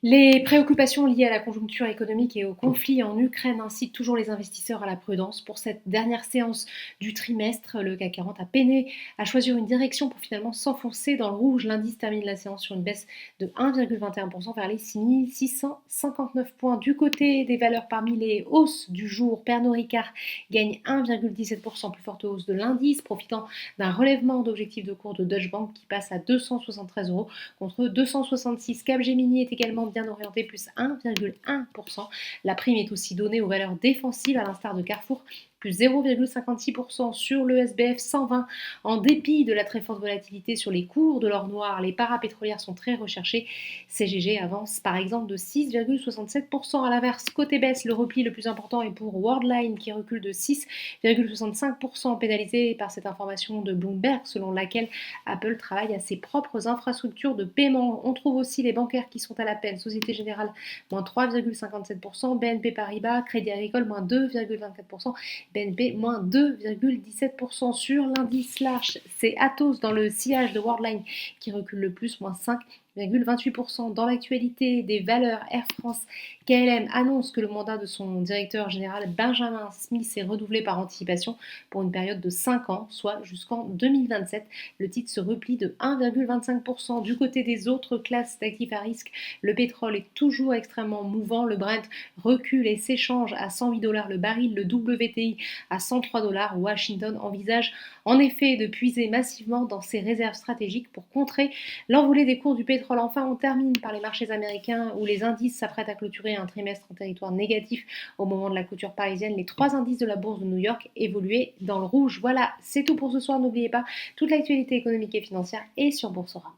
Les préoccupations liées à la conjoncture économique et au conflit en Ukraine incitent toujours les investisseurs à la prudence. Pour cette dernière séance du trimestre, le CAC 40 a peiné à choisir une direction pour finalement s'enfoncer dans le rouge. L'indice termine la séance sur une baisse de 1,21% vers les 6659 points. Du côté des valeurs parmi les hausses du jour, Pernod Ricard gagne 1,17%, plus forte hausse de l'indice, profitant d'un relèvement d'objectifs de cours de Deutsche Bank qui passe à 273 euros contre 266. Capgemini est également bien orienté, plus 1,1%. La prime est aussi donnée aux valeurs défensives, à l'instar de Carrefour, plus 0,56% sur le SBF 120. En dépit de la très forte volatilité sur les cours de l'or noir, les parapétrolières sont très recherchées. CGG avance par exemple de 6,67%. À l'inverse, côté baisse, le repli le plus important est pour Worldline qui recule de 6,65%, pénalisé par cette information de Bloomberg selon laquelle Apple travaille à ses propres infrastructures de paiement. On trouve aussi les bancaires qui sont à la peine. Société Générale, moins 3,57%, BNP Paribas, Crédit Agricole, moins 2,24%, BNP, moins 2,17%. Sur l'indice large, c'est Atos dans le sillage de Worldline qui recule le plus, moins 5,28%. Dans l'actualité des valeurs, Air France KLM annonce que le mandat de son directeur général Benjamin Smith est renouvelé par anticipation pour une période de 5 ans, soit jusqu'en 2027. Le titre se replie de 1,25%. Du côté des autres classes d'actifs à risque, le pétrole est toujours extrêmement mouvant. Le Brent recule et s'échange à 108 dollars le baril, le WTI à 103 dollars. Washington envisage en effet de puiser massivement dans ses réserves stratégiques pour contrer l'envolée des cours du pétrole. Enfin, on termine par les marchés américains où les indices s'apprêtent à clôturer un trimestre en territoire négatif au moment de la clôture parisienne. Les 3 indices de la bourse de New York évoluaient dans le rouge. Voilà, c'est tout pour ce soir. N'oubliez pas, toute l'actualité économique et financière est sur Boursorama.